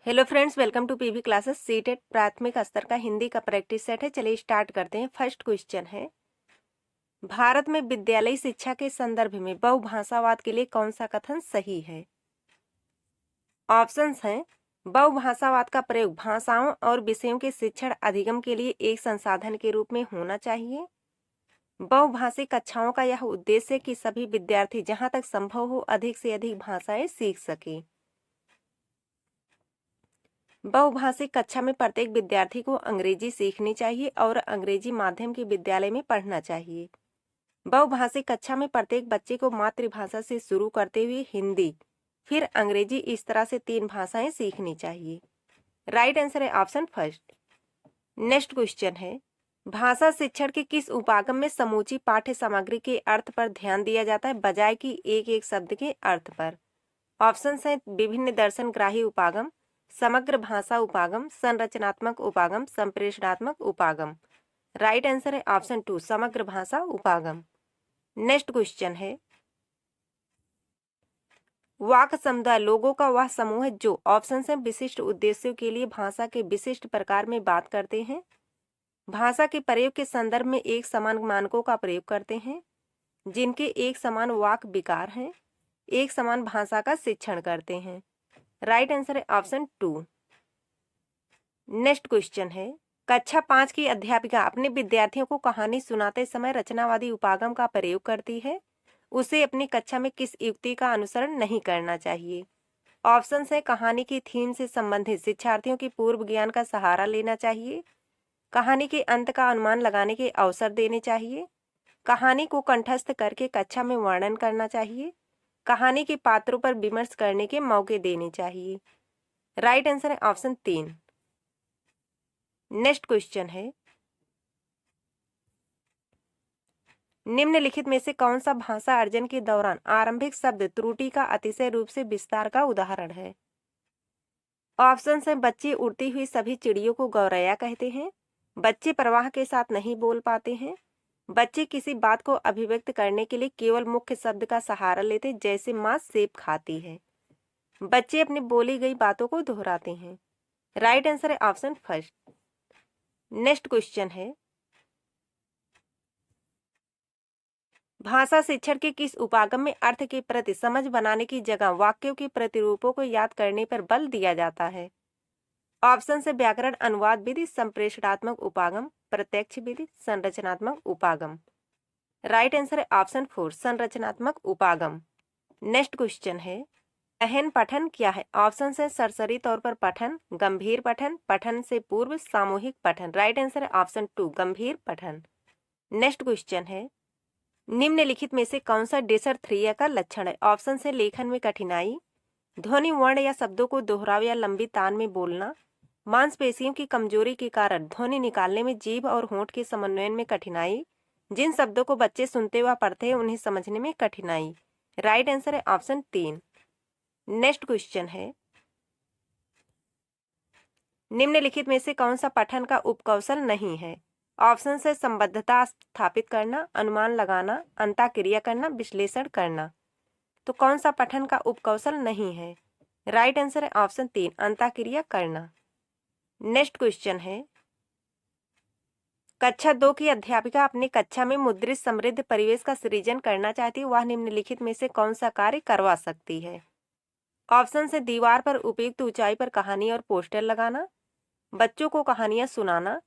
Hello friends, welcome to PV classes. CTET प्राथमिक स्तर का हिंदी का प्रैक्टिस सेट है। चलिए स्टार्ट करते हैं। फर्स्ट क्वेश्चन है, भारत में विद्यालयी शिक्षा के संदर्भ में बहुभाषावाद के लिए कौन सा कथन सही है? ऑप्शंस हैं, बहुभाषावाद का प्रयोग भाषाओं और विषयों के शिक्षण अधिगम के लिए एक संसाधन के रूप में होना चाहिए। बहुभाषी कक्षाओं का यह उद्देश्य है कि सभी विद्यार्थी जहां तक संभव हो अधिक से अधिक भाषाएं सीख सकें। बहुभाषी कक्षा में प्रत्येक विद्यार्थी को अंग्रेजी सीखनी चाहिए और अंग्रेजी माध्यम के विद्यालय में पढ़ना चाहिए। बहुभाषी कक्षा में प्रत्येक बच्चे को मातृभाषा से शुरू करते हुए हिंदी, फिर अंग्रेजी, इस तरह से 3 भाषाएं सीखनी चाहिए। राइट आंसर है ऑप्शन फर्स्ट। नेक्स्ट क्वेश्चन है, भाषा शिक्षण के किस उपागम में समूची पाठ्य सामग्री के अर्थ पर ध्यान दिया जाता है बजाय कि एक एक शब्द के अर्थ पर? ऑप्शन है, विभिन्न दर्शन ग्राही उपागम, समग्र भाषा उपागम, संरचनात्मक उपागम, संप्रेषणात्मक उपागम। राइट आंसर है ऑप्शन 2, समग्र भाषा उपागम। नेक्स्ट क्वेश्चन है, वाक समुदाय लोगों का वह समूह है जो ऑप्शन है विशिष्ट उद्देश्यों के लिए भाषा के विशिष्ट प्रकार में बात करते हैं, भाषा के प्रयोग के संदर्भ में एक समान मानकों का प्रयोग करते हैं, जिनके एक समान वाक विकार हैं, एक समान भाषा का शिक्षण करते हैं। राइट आंसर है ऑप्शन 2। नेक्स्ट क्वेश्चन है, कक्षा 5 की अध्यापिका अपने विद्यार्थियों को कहानी सुनाते समय रचनावादी उपागम का प्रयोग करती है, उसे अपनी कक्षा में किस युक्ति का अनुसरण नहीं करना चाहिए? ऑप्शन है, कहानी की थीम से संबंधित शिक्षार्थियों की पूर्व ज्ञान का सहारा लेना चाहिए, कहानी के अंत का अनुमान लगाने के अवसर देने चाहिए, कहानी को कंठस्थ करके कक्षा में वर्णन करना चाहिए, कहानी के पात्रों पर विमर्श करने के मौके देने चाहिए। राइट आंसर है ऑप्शन 3। नेक्स्ट क्वेश्चन है, निम्नलिखित में से कौन सा भाषा अर्जन के दौरान आरंभिक शब्द त्रुटि का अतिशय रूप से विस्तार का उदाहरण है? ऑप्शन है, बच्चे उड़ती हुई सभी चिड़ियों को गौरैया कहते हैं, बच्चे प्रवाह के साथ नहीं बोल पाते हैं, बच्चे किसी बात को अभिव्यक्त करने के लिए केवल मुख्य शब्द का सहारा लेते जैसे माँ सेब खाती है, बच्चे अपनी बोली गई बातों को दोहराते हैं। राइट आंसर है ऑप्शन फर्स्ट। नेक्स्ट क्वेश्चन है, भाषा शिक्षण के किस उपागम में अर्थ के प्रति समझ बनाने की जगह वाक्यों के प्रतिरूपों को याद करने पर बल दिया जाता है? ऑप्शन से, व्याकरण अनुवाद विधि, संप्रेषणात्मक उपागम, प्रत्यक्ष विधि, संरचनात्मक उपागम। राइट आंसर है ऑप्शन 4, संरचनात्मक उपागम। नेक्स्ट क्वेश्चन है, गहन पठन क्या है? ऑप्शन है, सरसरी तौर पर पठन, गंभीर पठन, पठन से पूर्व, सामूहिक पठन। राइट आंसर है ऑप्शन 2, गंभीर पठन। नेक्स्ट क्वेश्चन है, निम्नलिखित में से कौन सा डिसर्थ्रिया का लक्षण है? ऑप्शन है, लेखन में कठिनाई, ध्वनि वर्ण या शब्दों को दोहराव या लंबी तान में बोलना, मांसपेशियों की कमजोरी के कारण ध्वनि निकालने में जीभ और होंठ के समन्वय में कठिनाई, जिन शब्दों को बच्चे सुनते व पढ़ते हैं उन्हें समझने में कठिनाई। राइट आंसर है ऑप्शन 3। नेक्स्ट क्वेश्चन है, निम्नलिखित में से कौन सा पठन का उपकौशल नहीं है? ऑप्शन है, संबद्धता स्थापित करना, अनुमान लगाना, अंतःक्रिया करना, विश्लेषण करना। तो कौन सा पठन का उपकौशल नहीं है? राइट आंसर है ऑप्शन 3, अंतःक्रिया करना। नेक्स्ट क्वेश्चन है, कक्षा 2 की अध्यापिका अपनी कक्षा में मुद्रित समृद्ध परिवेश का सृजन करना चाहती है, वह निम्नलिखित में से कौन सा कार्य करवा सकती है? ऑप्शन है, दीवार पर उपयुक्त ऊंचाई पर कहानी और पोस्टर लगाना, बच्चों को कहानियां सुनाना,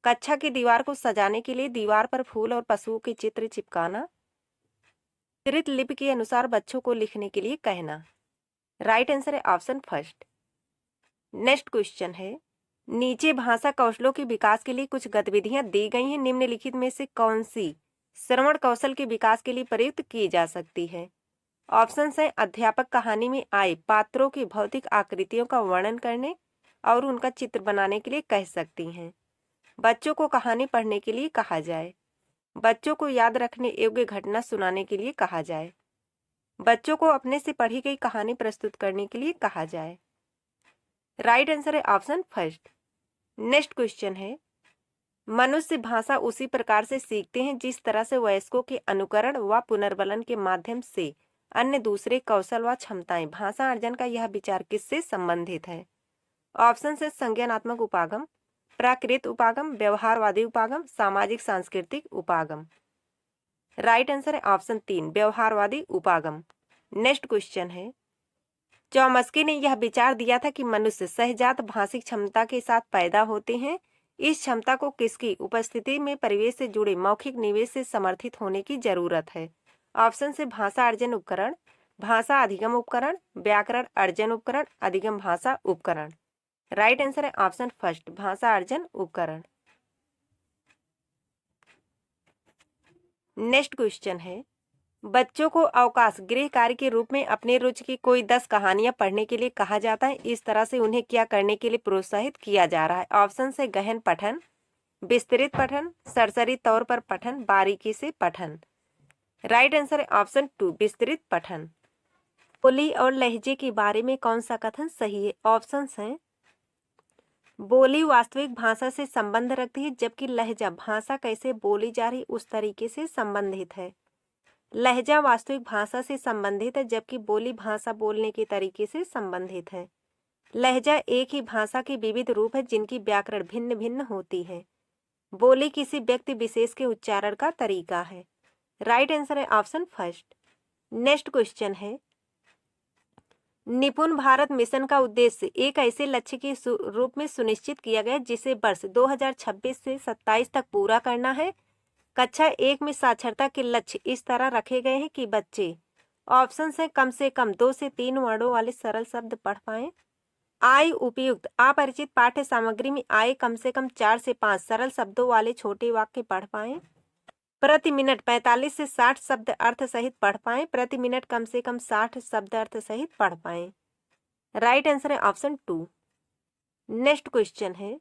कक्षा की दीवार को सजाने के लिए दीवार पर फूल और पशुओं के चित्र चिपकाना, मुद्रित लिपि के अनुसार बच्चों को लिखने के लिए कहना। राइट आंसर है ऑप्शन फर्स्ट। नेक्स्ट क्वेश्चन है, नीचे भाषा कौशलों के विकास के लिए कुछ गतिविधियां दी गई हैं, निम्नलिखित में से कौन सी श्रवण कौशल के विकास के लिए प्रयुक्त की जा सकती है? ऑप्शन है, अध्यापक कहानी में आए पात्रों की भौतिक आकृतियों का वर्णन करने और उनका चित्र बनाने के लिए कह सकती हैं, बच्चों को कहानी पढ़ने के लिए कहा जाए, बच्चों को याद रखने योग्य घटना सुनाने के लिए कहा जाए, बच्चों को अपने से पढ़ी गई कहानी प्रस्तुत करने के लिए कहा जाए। राइट आंसर है ऑप्शन फर्स्ट। नेक्स्ट क्वेश्चन है, मनुष्य भाषा उसी प्रकार से सीखते हैं जिस तरह से वयस्कों के अनुकरण व पुनर्बलन के माध्यम से अन्य दूसरे कौशल व क्षमताएं। भाषा अर्जन का यह विचार किससे संबंधित है? ऑप्शन से संज्ञानात्मक उपागम, प्राकृत उपागम, व्यवहारवादी उपागम, सामाजिक सांस्कृतिक उपागम। राइट आंसर है ऑप्शन 3 व्यवहारवादी उपागम। नेक्स्ट क्वेश्चन है, चौमस्की ने यह विचार दिया था कि मनुष्य सहजात भाषिक क्षमता के साथ पैदा होते हैं। इस क्षमता को किसकी उपस्थिति में परिवेश से जुड़े मौखिक निवेश से समर्थित होने की जरूरत है। ऑप्शन से भाषा अर्जन उपकरण, भाषा अधिगम उपकरण, व्याकरण अर्जन उपकरण, अधिगम भाषा उपकरण। राइट आंसर है ऑप्शन फर्स्ट भाषा अर्जन उपकरण। नेक्स्ट क्वेश्चन है, बच्चों को अवकाश गृह कार्य के रूप में अपने रुचि की कोई 10 कहानियां पढ़ने के लिए कहा जाता है। इस तरह से उन्हें क्या करने के लिए प्रोत्साहित किया जा रहा है। ऑप्शन से गहन पठन, विस्तृत पठन, सरसरी तौर पर पठन, बारीकी से पठन। राइट आंसर है ऑप्शन 2 विस्तृत पठन। बोली और लहजे के बारे में कौन सा कथन सही है। ऑप्शन हैं, बोली वास्तविक भाषा से संबंध रखती है, जबकि लहजा भाषा कैसे बोली जा रही उस तरीके से संबंधित है। लहजा वास्तविक भाषा से संबंधित है, जबकि बोली भाषा बोलने के तरीके से संबंधित है। लहजा एक ही भाषा के विविध रूप है जिनकी व्याकरण भिन्न भिन्न होती है। बोली किसी व्यक्ति विशेष के उच्चारण का तरीका है। राइट आंसर है ऑप्शन फर्स्ट। नेक्स्ट क्वेश्चन है, निपुण भारत मिशन का उद्देश्य एक ऐसे लक्ष्य के रूप में सुनिश्चित किया गया जिसे वर्ष 2026 से 27 तक पूरा करना है। कक्षा 1 में साक्षरता के लक्ष्य इस तरह रखे गए हैं कि बच्चे ऑप्शन से कम 2 से 3 वर्णों वाले सरल शब्द पढ़ पाएं। आय उपयुक्त अपरिचित पाठ्य सामग्री में आय कम से कम 4 से 5 सरल शब्दों वाले छोटे वाक्य पढ़ पाएं। प्रति मिनट 45 से 60 शब्द अर्थ सहित पढ़ पाएं। प्रति मिनट कम से कम 60 शब्द अर्थ सहित पढ़ पाएं। राइट आंसर है ऑप्शन 2। नेक्स्ट क्वेश्चन है,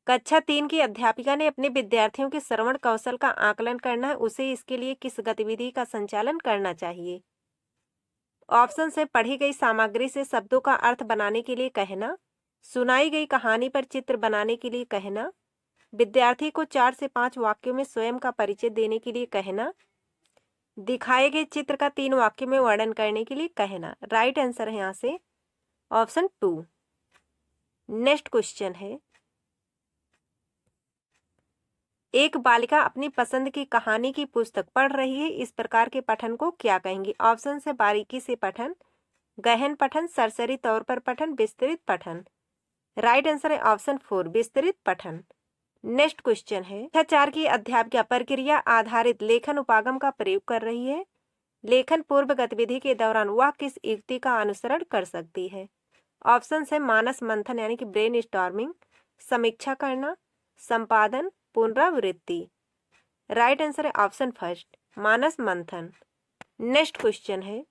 कक्षा 3 की अध्यापिका ने अपने विद्यार्थियों के श्रवण कौशल का आकलन करना है, उसे इसके लिए किस गतिविधि का संचालन करना चाहिए। ऑप्शन से पढ़ी गई सामग्री से शब्दों का अर्थ बनाने के लिए कहना, सुनाई गई कहानी पर चित्र बनाने के लिए कहना, विद्यार्थी को 4 से 5 वाक्यों में स्वयं का परिचय देने के लिए कहना, दिखाए गए चित्र का 3 वाक्यों में वर्णन करने के लिए कहना। राइट आंसर है यहाँ से ऑप्शन 2। नेक्स्ट क्वेश्चन है, एक बालिका अपनी पसंद की कहानी की पुस्तक पढ़ रही है, इस प्रकार के पठन को क्या कहेंगे। ऑप्शन से बारीकी से पठन, गहन पठन, सरसरी तौर पर पठन, विस्तृत पठन। राइट आंसर है ऑप्शन 4 विस्तृत पठन। नेक्स्ट क्वेश्चन है, कक्षा 4 की अध्यापिका प्रक्रिया आधारित लेखन उपागम का प्रयोग कर रही है। लेखन पूर्व गतिविधि के दौरान वह किस युक्ति का अनुसरण कर सकती है। ऑप्शन है मानस मंथन यानी कि ब्रेन स्टॉर्मिंग, समीक्षा करना, संपादन, पुनरावृत्ति। राइट आंसर है ऑप्शन फर्स्ट मानस मंथन। नेक्स्ट क्वेश्चन है,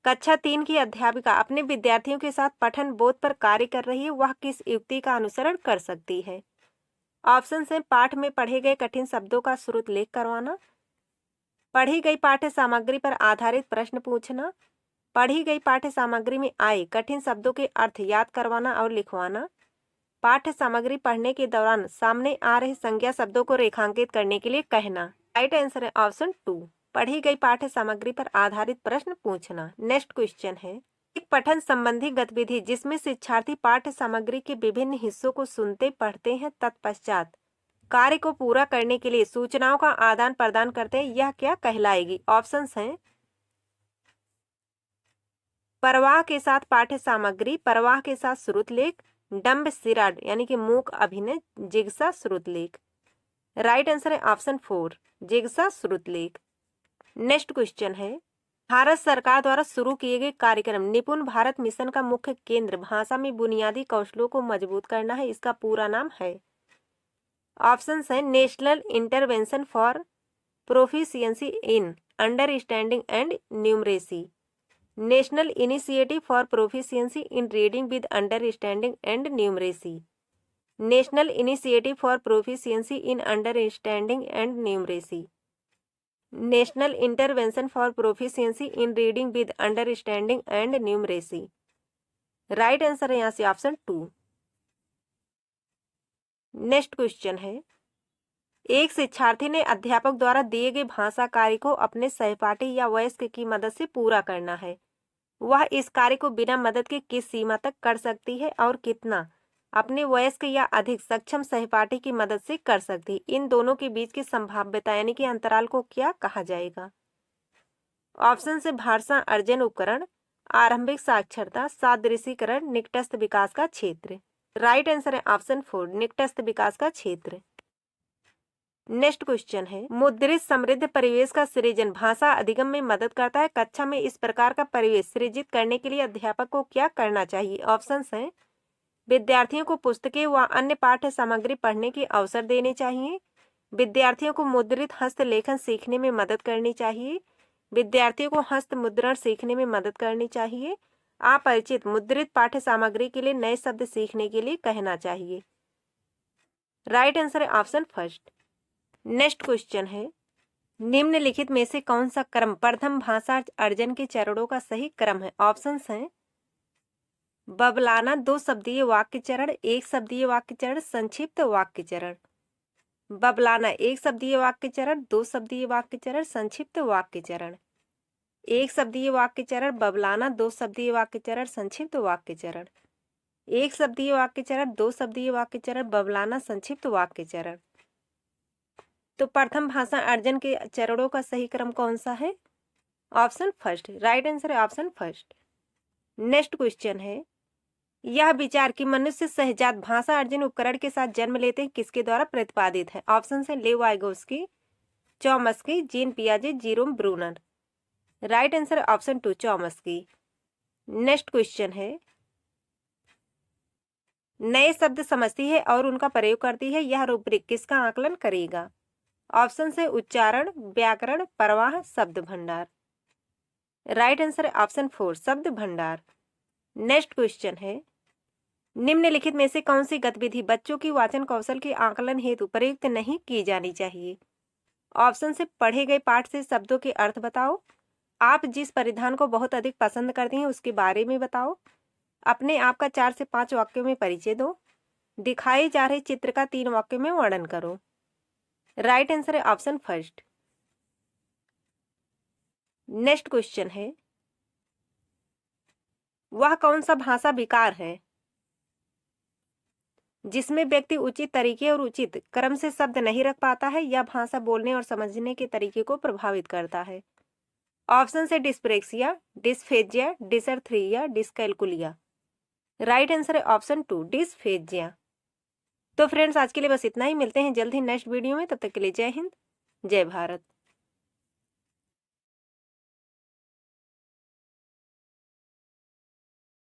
कक्षा 3 की अध्यापिका अपने विद्यार्थियों के साथ पठन बोध पर कार्य कर रही है, वह किस युक्ति का अनुसरण कर सकती है। ऑप्शन है पाठ में पढ़े गए कठिन शब्दों का श्रुत लेख करवाना, पढ़ी गई पाठ्य सामग्री पर आधारित प्रश्न पूछना, पढ़ी गई पाठ्य सामग्री में आए कठिन शब्दों के अर्थ याद करवाना और लिखवाना, पाठ्य सामग्री पढ़ने के दौरान सामने आ रहे संज्ञा शब्दों को रेखांकित करने के लिए कहना। राइट आंसर है ऑप्शन 2 पढ़ी गई पाठ्य सामग्री पर आधारित प्रश्न पूछना। नेक्स्ट क्वेश्चन है, एक पठन संबंधी गतिविधि जिसमें शिक्षार्थी पाठ्य सामग्री के विभिन्न हिस्सों को सुनते पढ़ते हैं, तत्पश्चात कार्य को पूरा करने के लिए सूचनाओं का आदान प्रदान करते हैं, यह क्या कहलाएगी। ऑप्शंस हैं, परवाह के साथ पाठ्य सामग्री, परवाह के साथ श्रुतलेख, डम्ब सिराड यानी कि मूक अभिनय, जिज्ञासा श्रुतलेख। राइट आंसर है ऑप्शन 4 जिज्ञासा श्रुतलेख। नेक्स्ट क्वेश्चन है, भारत सरकार द्वारा शुरू किए गए कार्यक्रम निपुण भारत मिशन का मुख्य केंद्र भाषा में बुनियादी कौशलों को मजबूत करना है, इसका पूरा नाम है। ऑप्शन है national intervention for proficiency in understanding and numeracy, national initiative for proficiency in reading with understanding and numeracy, national initiative for proficiency in understanding and numeracy, national intervention for proficiency in reading with understanding and numeracy. Right answer है यहाँ से option 2। Next question है, एक शिक्षार्थी ने अध्यापक द्वारा दिए गए भाषा कार्य को अपने सहपाठी या वयस्क की मदद से पूरा करना है। वह इस कार्य को बिना मदद के किस सीमा तक कर सकती है और कितना अपने वयस्क या अधिक सक्षम सहपाठी की मदद से कर सकती है। इन दोनों के बीच की संभाव्यता यानी कि अंतराल को क्या कहा जाएगा? ऑप्शन से भाषा अर्जन उपकरण, आरंभिक साक्षरता, सादृशीकरण, निकटस्थ विकास का क्षेत्र। राइट आंसर है ऑप्शन 4, निकटस्थ विकास का क्षेत्र। नेक्स्ट क्वेश्चन है, मुद्रित समृद्ध परिवेश का सृजन भाषा अधिगम में मदद करता है। कक्षा में इस प्रकार का परिवेश सृजित करने के लिए अध्यापक को क्या करना चाहिए? ऑप्शंस हैं, विद्यार्थियों को पुस्तकें व अन्य पाठ्य सामग्री पढ़ने के अवसर देने चाहिए, विद्यार्थियों को मुद्रित हस्तलेखन सीखने में मदद करनी चाहिए, विद्यार्थियों को हस्त मुद्रण सीखने में मदद करनी चाहिए, अपरिचित मुद्रित पाठ्य सामग्री के लिए नए शब्द सीखने के लिए कहना चाहिए। राइट आंसर है ऑप्शन फर्स्ट। नेक्स्ट क्वेश्चन है, निम्नलिखित में से कौन सा क्रम प्रथम भाषा अर्जन के चरणों का सही क्रम है? ऑप्शंस हैं, बबलाना, 2 शब्दीय वाक्य चरण, 1 शब्दीय वाक्य चरण, संक्षिप्त वाक्य चरण। बबलाना 1 शब्दीय वाक्य चरण, 2 शब्दीय वाक्य चरण, संक्षिप्त वाक्य चरण। 1 शब्दीय वाक्य चरण बबलाना, 2 शब्दीय वाक्य चरण, संक्षिप्त वाक्य चरण। 1 शब्दीय वाक्य चरण, 2 शब्दीय वाक्य चरण, बबलाना, संक्षिप्त वाक्य चरण। तो प्रथम भाषा अर्जन के चरणों का सही क्रम कौन सा है? Option first. राइट आंसर है ऑप्शन फर्स्ट। नेक्स्ट क्वेश्चन है, यह विचार कि मनुष्य सहजात भाषा अर्जन उपकरण के साथ जन्म लेते हैं किसके द्वारा प्रतिपादित है? ऑप्शन है, लेव वाइगोस्की, चॉम्स्की, जीन पियाजे, Jerome Bruner. Right answer option 2, चॉम्स्की। नेक्स्ट क्वेश्चन है, नए शब्द समझती है और उनका प्रयोग करती है, यह रूब्रिक किसका आकलन करेगा? ऑप्शन है, उच्चारण, व्याकरण, प्रवाह, शब्द भंडार। राइट आंसर है ऑप्शन 4, शब्द भंडार। नेक्स्ट क्वेश्चन है, निम्नलिखित में से कौन सी गतिविधि बच्चों की वाचन कौशल के आकलन हेतु प्रयुक्त नहीं की जानी चाहिए? ऑप्शन से, पढ़े गए पाठ से शब्दों के अर्थ बताओ, आप जिस परिधान को बहुत अधिक पसंद करते हैं उसके बारे में बताओ, अपने आप का 4 से 5 वाक्यों में परिचय दो, दिखाए जा रहे चित्र का 3 वाक्यों में वर्णन करो। राइट आंसर है ऑप्शन फर्स्ट। नेक्स्ट क्वेश्चन है, वह कौन सा भाषा विकार है जिसमें व्यक्ति उचित तरीके और उचित क्रम से शब्द नहीं रख पाता है या भाषा बोलने और समझने के तरीके को प्रभावित करता है? ऑप्शन से, dyspraxia, dysphagia, dysarthria, dyscalculia. Right answer है ऑप्शन 2, डिस्फेजिया। तो फ्रेंड्स, आज के लिए बस इतना ही। मिलते हैं जल्द ही नेक्स्ट वीडियो में। तब तक के लिए जय हिंद, जय भारत।